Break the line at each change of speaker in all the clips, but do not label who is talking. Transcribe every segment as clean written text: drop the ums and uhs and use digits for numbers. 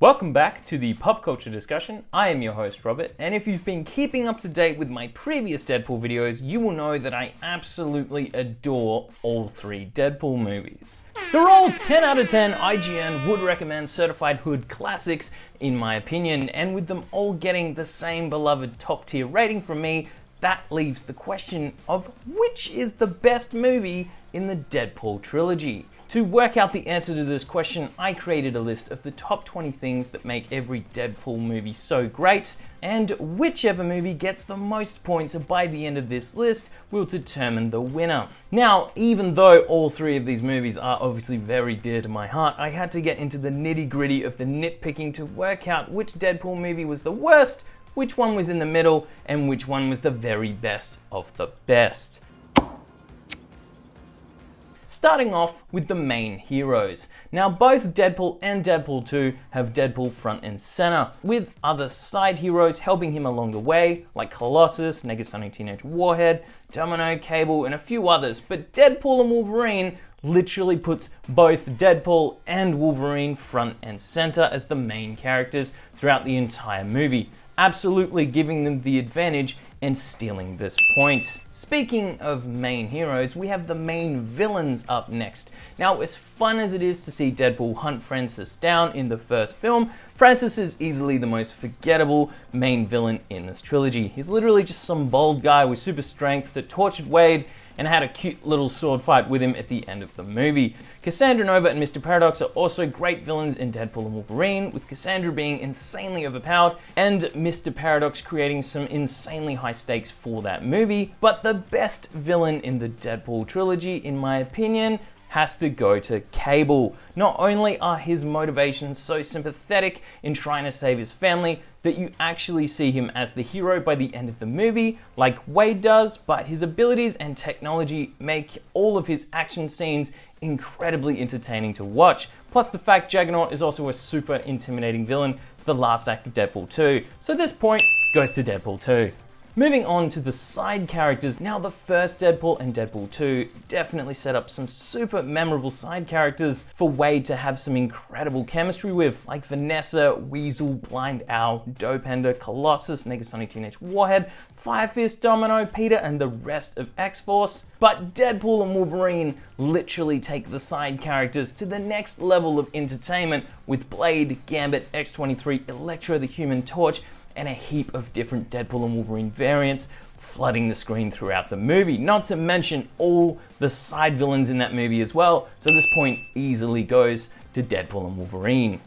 Welcome back to the Pop Culture Discussion. I am your host, Robert, and if you've been keeping up to date with my previous Deadpool videos, you will know that I absolutely adore all three Deadpool movies. They're all 10 out of 10 IGN would recommend certified hood classics, in my opinion, and with them all getting the same beloved top tier rating from me, that leaves the question of which is the best movie in the Deadpool trilogy. To work out the answer to this question, I created a list of the top 20 things that make every Deadpool movie so great, and whichever movie gets the most points by the end of this list will determine the winner. Now, even though all three of these movies are obviously very dear to my heart, I had to get into the nitty-gritty of the nitpicking to work out which Deadpool movie was the worst, which one was in the middle, and which one was the very best of the best. Starting off with the main heroes. Now both Deadpool and Deadpool 2 have Deadpool front and center, with other side heroes helping him along the way, like Colossus, Negasonic Teenage Warhead, Domino, Cable, and a few others, but Deadpool and Wolverine literally puts both Deadpool and Wolverine front and center as the main characters throughout the entire movie, absolutely giving them the advantage and stealing this point. Speaking of main heroes, we have the main villains up next. Now, as fun as it is to see Deadpool hunt Francis down in the first film, Francis is easily the most forgettable main villain in this trilogy. He's literally just some bald guy with super strength that tortured Wade and had a cute little sword fight with him at the end of the movie. Cassandra Nova and Mr. Paradox are also great villains in Deadpool and Wolverine, with Cassandra being insanely overpowered and Mr. Paradox creating some insanely high stakes for that movie. But the best villain in the Deadpool trilogy, in my opinion, has to go to Cable. Not only are his motivations so sympathetic in trying to save his family that you actually see him as the hero by the end of the movie, like Wade does, but his abilities and technology make all of his action scenes incredibly entertaining to watch. Plus the fact Juggernaut is also a super intimidating villain for the last act of Deadpool 2. So this point goes to Deadpool 2. Moving on to the side characters, now the first Deadpool and Deadpool 2 definitely set up some super memorable side characters for Wade to have some incredible chemistry with, like Vanessa, Weasel, Blind Owl, Dopender, Colossus, Negasonic Teenage Warhead, Fire Fist, Domino, Peter, and the rest of X-Force. But Deadpool and Wolverine literally take the side characters to the next level of entertainment with Blade, Gambit, X-23, Electro the Human Torch, and a heap of different Deadpool and Wolverine variants flooding the screen throughout the movie, not to mention all the side villains in that movie as well, so this point easily goes to Deadpool and Wolverine.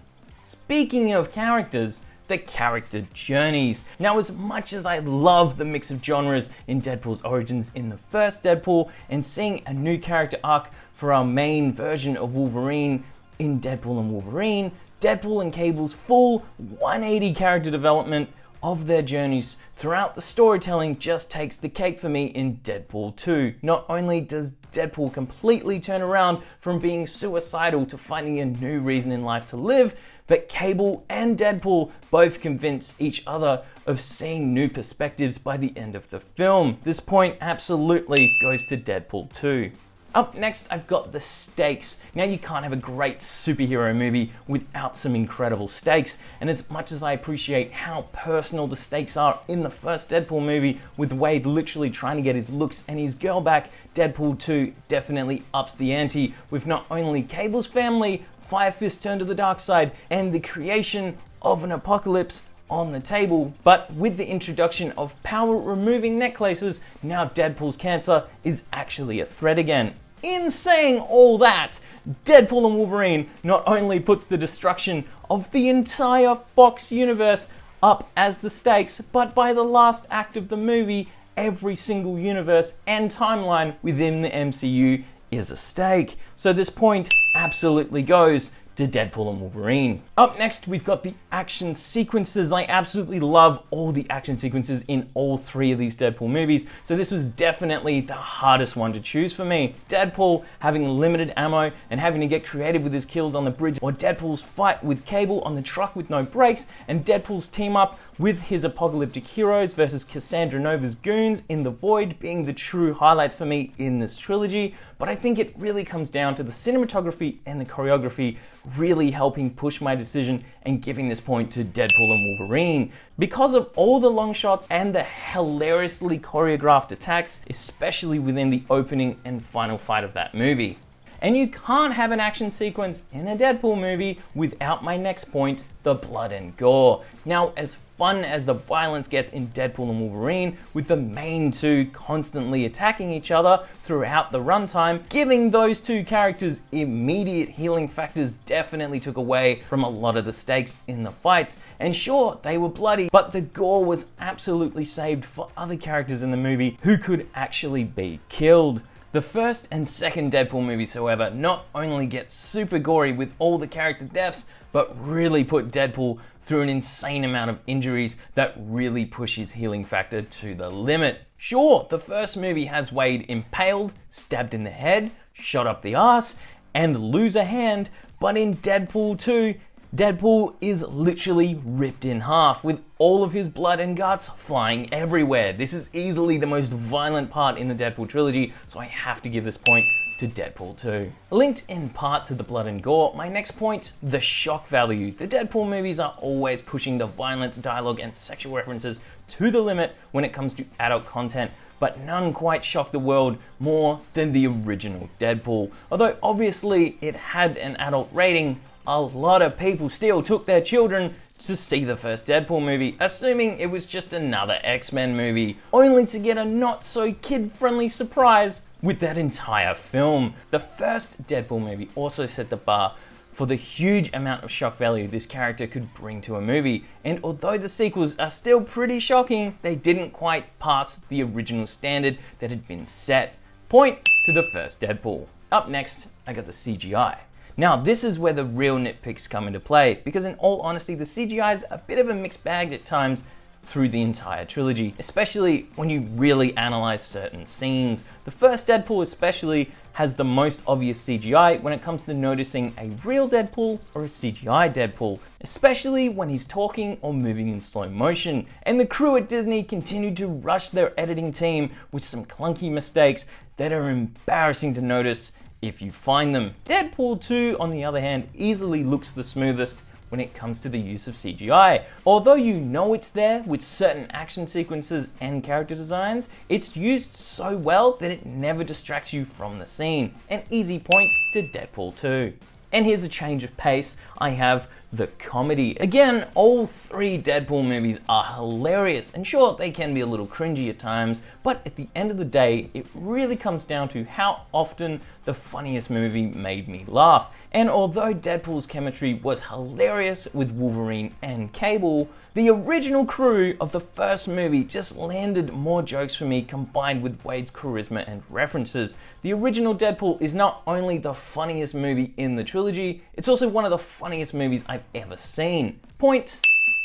Speaking of characters, the character journeys. Now, as much as I love the mix of genres in Deadpool's origins in the first Deadpool, and seeing a new character arc for our main version of Wolverine in Deadpool and Wolverine, Deadpool and Cable's full 180 character development of their journeys throughout the storytelling just takes the cake for me in Deadpool 2. Not only does Deadpool completely turn around from being suicidal to finding a new reason in life to live, but Cable and Deadpool both convince each other of seeing new perspectives by the end of the film. This point absolutely goes to Deadpool 2. Up next, I've got the stakes. Now, you can't have a great superhero movie without some incredible stakes, and as much as I appreciate how personal the stakes are in the first Deadpool movie, with Wade literally trying to get his looks and his girl back, Deadpool 2 definitely ups the ante with not only Cable's family, Fire Fist turned to the dark side, and the creation of an apocalypse on the table, but with the introduction of power-removing necklaces, now Deadpool's cancer is actually a threat again. In saying all that, Deadpool and Wolverine not only puts the destruction of the entire Fox universe up as the stakes, but by the last act of the movie, every single universe and timeline within the MCU is a stake. So this point absolutely goes to Deadpool and Wolverine. Up next, we've got the action sequences. I absolutely love all the action sequences in all three of these Deadpool movies, so this was definitely the hardest one to choose for me. Deadpool having limited ammo and having to get creative with his kills on the bridge, or Deadpool's fight with Cable on the truck with no brakes, and Deadpool's team up with his apocalyptic heroes versus Cassandra Nova's goons in the Void being the true highlights for me in this trilogy. but I think it really comes down to the cinematography and the choreography really helping push my decision and giving this point to Deadpool and Wolverine. Because of all the long shots and the hilariously choreographed attacks, especially within the opening and final fight of that movie. And you can't have an action sequence in a Deadpool movie without my next point, the blood and gore. Now, as fun as the violence gets in Deadpool and Wolverine, with the main two constantly attacking each other throughout the runtime, giving those two characters immediate healing factors definitely took away from a lot of the stakes in the fights. And sure, they were bloody, but the gore was absolutely saved for other characters in the movie who could actually be killed. The first and second Deadpool movies, however, not only get super gory with all the character deaths, but really put Deadpool through an insane amount of injuries that really push his healing factor to the limit. Sure, the first movie has Wade impaled, stabbed in the head, shot up the ass, and lose a hand, but in Deadpool 2, Deadpool is literally ripped in half with all of his blood and guts flying everywhere. This is easily the most violent part in the Deadpool trilogy, so I have to give this point to Deadpool 2. Linked in part to the blood and gore, my next point, the shock value. The Deadpool movies are always pushing the violence, dialogue, and sexual references to the limit when it comes to adult content, but none quite shocked the world more than the original Deadpool. Although obviously it had an adult rating, a lot of people still took their children to see the first Deadpool movie, assuming it was just another X-Men movie, only to get a not so kid-friendly surprise with that entire film. The first Deadpool movie also set the bar for the huge amount of shock value this character could bring to a movie, and although the sequels are still pretty shocking, they didn't quite pass the original standard that had been set. Point to the first Deadpool. Up next, I got the CGI. Now, this is where the real nitpicks come into play, because in all honesty, the CGI is a bit of a mixed bag at times through the entire trilogy, especially when you really analyze certain scenes. The first Deadpool especially has the most obvious CGI when it comes to noticing a real Deadpool or a CGI Deadpool, especially when he's talking or moving in slow motion. And the crew at Disney continued to rush their editing team with some clunky mistakes that are embarrassing to notice if you find them. Deadpool 2, on the other hand, easily looks the smoothest when it comes to the use of CGI. Although you know it's there with certain action sequences and character designs, it's used so well that it never distracts you from the scene. An easy point to Deadpool 2. And here's a change of pace. I have the comedy. Again, all three Deadpool movies are hilarious, and sure, they can be a little cringy at times, but at the end of the day, it really comes down to how often the funniest movie made me laugh. And although Deadpool's chemistry was hilarious with Wolverine and Cable, the original crew of the first movie just landed more jokes for me combined with Wade's charisma and references. The original Deadpool is not only the funniest movie in the trilogy, it's also one of the funniest movies I've ever seen. Point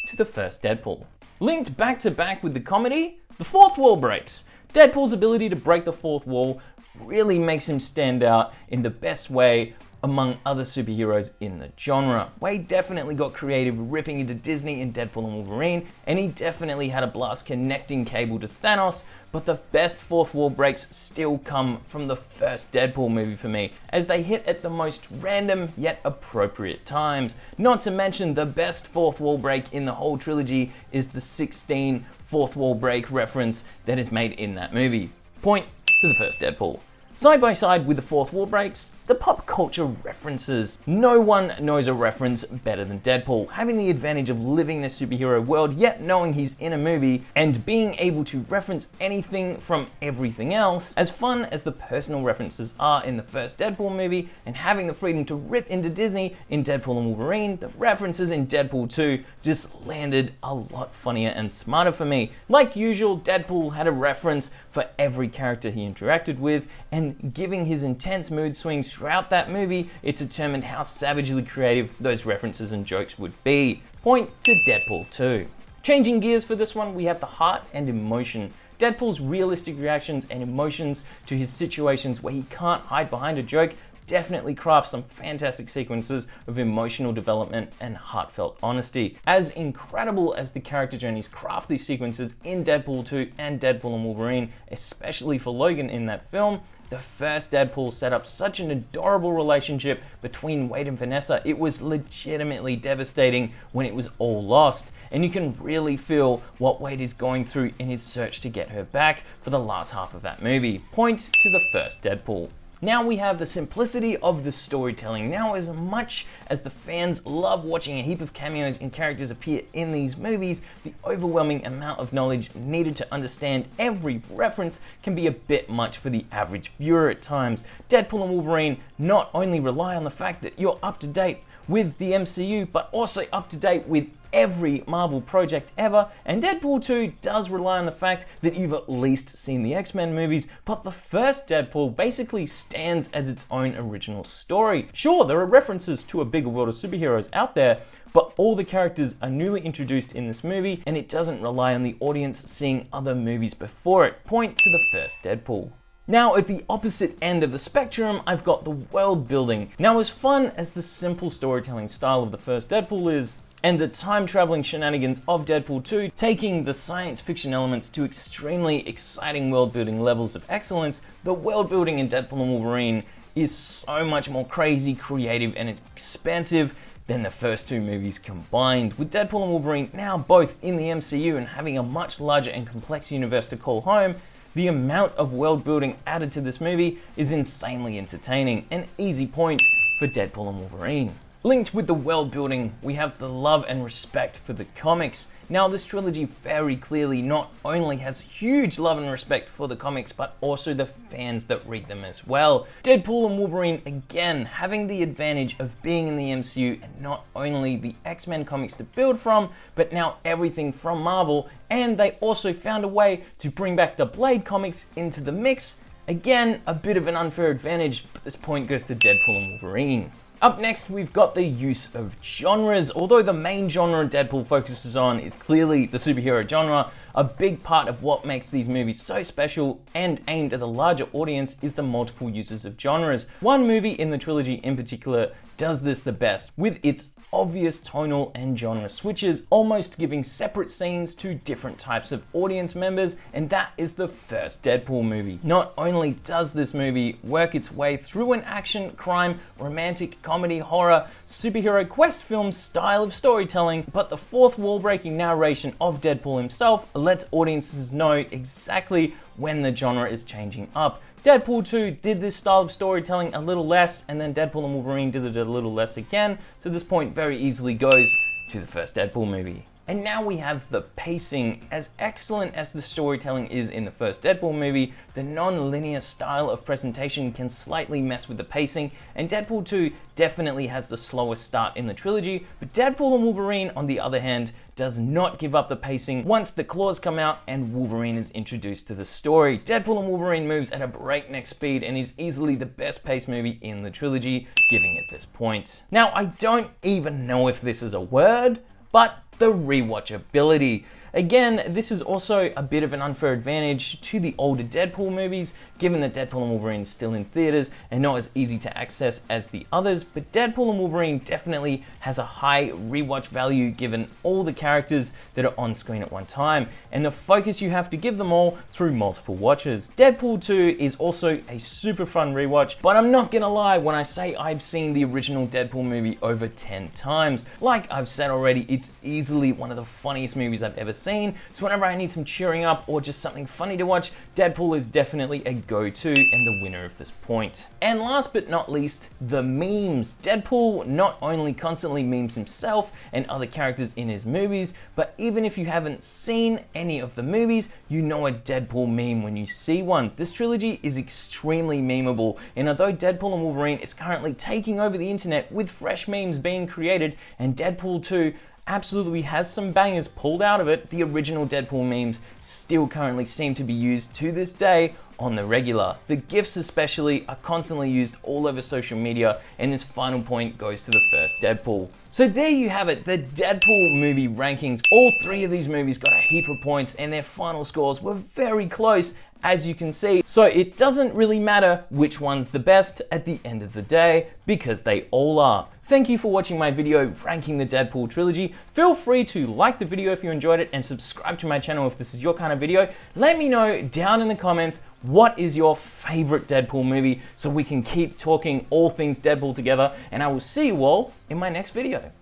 to the first Deadpool. Linked back to back with the comedy, the fourth wall breaks. Deadpool's ability to break the fourth wall really makes him stand out in the best way among other superheroes in the genre. Wade definitely got creative ripping into Disney in Deadpool and Wolverine, and he definitely had a blast connecting Cable to Thanos, but the best fourth wall breaks still come from the first Deadpool movie for me, as they hit at the most random yet appropriate times. Not to mention the best fourth wall break in the whole trilogy is the 16 fourth wall break reference that is made in that movie. Point to the first Deadpool. Side by side with the fourth wall breaks, the pop culture references. No one knows a reference better than Deadpool, having the advantage of living this superhero world yet knowing he's in a movie and being able to reference anything from everything else. As fun as the personal references are in the first Deadpool movie and having the freedom to rip into Disney in Deadpool and Wolverine, the references in Deadpool 2 just landed a lot funnier and smarter for me. Like usual, Deadpool had a reference for every character he interacted with, and giving his intense mood swings throughout that movie, it determined how savagely creative those references and jokes would be. Point to Deadpool 2. Changing gears for this one, we have the heart and emotion. Deadpool's realistic reactions and emotions to his situations where he can't hide behind a joke definitely crafts some fantastic sequences of emotional development and heartfelt honesty. As incredible as the character journeys craft these sequences in Deadpool 2 and Deadpool and Wolverine, especially for Logan in that film, The first Deadpool set up such an adorable relationship between Wade and Vanessa. It was legitimately devastating when it was all lost. And you can really feel what Wade is going through in his search to get her back for the last half of that movie. Point to the first Deadpool. Now we have the simplicity of the storytelling. Now, as much as the fans love watching a heap of cameos and characters appear in these movies, the overwhelming amount of knowledge needed to understand every reference can be a bit much for the average viewer at times. Deadpool and Wolverine not only rely on the fact that you're up to date with the MCU, but also up to date with every Marvel project ever, and Deadpool 2 does rely on the fact that you've at least seen the X-Men movies, but the first Deadpool basically stands as its own original story. Sure, there are references to a bigger world of superheroes out there, but all the characters are newly introduced in this movie, and it doesn't rely on the audience seeing other movies before it. Point to the first Deadpool. Now, at the opposite end of the spectrum, I've got the world building. Now, as fun as the simple storytelling style of the first Deadpool is, and the time-traveling shenanigans of Deadpool 2, taking the science fiction elements to extremely exciting world-building levels of excellence, the world-building in Deadpool and Wolverine is so much more crazy, creative, and expansive than the first two movies combined. With Deadpool and Wolverine now both in the MCU and having a much larger and complex universe to call home, the amount of world-building added to this movie is insanely entertaining. An easy point for Deadpool and Wolverine. Linked with the world building, we have the love and respect for the comics. Now, this trilogy very clearly not only has huge love and respect for the comics, but also the fans that read them as well. Deadpool and Wolverine, again, having the advantage of being in the MCU and not only the X-Men comics to build from, but now everything from Marvel, and they also found a way to bring back the Blade comics into the mix. Again, a bit of an unfair advantage, but this point goes to Deadpool and Wolverine. Up next, we've got the use of genres. Although the main genre Deadpool focuses on is clearly the superhero genre, a big part of what makes these movies so special and aimed at a larger audience is the multiple uses of genres. One movie in the trilogy in particular does this the best, with its obvious tonal and genre switches, almost giving separate scenes to different types of audience members, and that is the first Deadpool movie. Not only does this movie work its way through an action, crime, romantic, comedy, horror, superhero quest film style of storytelling, but the fourth wall-breaking narration of Deadpool himself lets audiences know exactly when the genre is changing up. Deadpool 2 did this style of storytelling a little less, and then Deadpool and Wolverine did it a little less again, so this point very easily goes to the first Deadpool movie. And now we have the pacing. As excellent as the storytelling is in the first Deadpool movie, the non-linear style of presentation can slightly mess with the pacing, and Deadpool 2 definitely has the slowest start in the trilogy, but Deadpool and Wolverine, on the other hand, does not give up the pacing once the claws come out and Wolverine is introduced to the story. Deadpool and Wolverine moves at a breakneck speed and is easily the best paced movie in the trilogy, giving it this point. Now, I don't even know if this is a word, but the rewatchability. Again, this is also a bit of an unfair advantage to the older Deadpool movies, given that Deadpool and Wolverine is still in theaters and not as easy to access as the others, but Deadpool and Wolverine definitely has a high rewatch value given all the characters that are on screen at one time, and the focus you have to give them all through multiple watches. Deadpool 2 is also a super fun rewatch, but I'm not gonna lie when I say I've seen the original Deadpool movie over 10 times. Like I've said already, it's easily one of the funniest movies I've ever seen, so whenever I need some cheering up or just something funny to watch, Deadpool is definitely a go-to and the winner of this point. And last but not least, the memes. Deadpool not only constantly memes himself and other characters in his movies, but even if you haven't seen any of the movies, you know a Deadpool meme when you see one. This trilogy is extremely memeable, and although Deadpool and Wolverine is currently taking over the internet with fresh memes being created, and Deadpool 2 absolutely has some bangers pulled out of it, the original Deadpool memes still currently seem to be used to this day on the regular. The GIFs especially are constantly used all over social media, and this final point goes to the first Deadpool. So there you have it, the Deadpool movie rankings. All three of these movies got a heap of points and their final scores were very close, as you can see. So it doesn't really matter which one's the best at the end of the day, because they all are. Thank you for watching my video ranking the Deadpool trilogy. Feel free to like the video if you enjoyed it and subscribe to my channel if this is your kind of video. Let me know down in the comments what is your favorite Deadpool movie so we can keep talking all things Deadpool together, and I will see you all in my next video.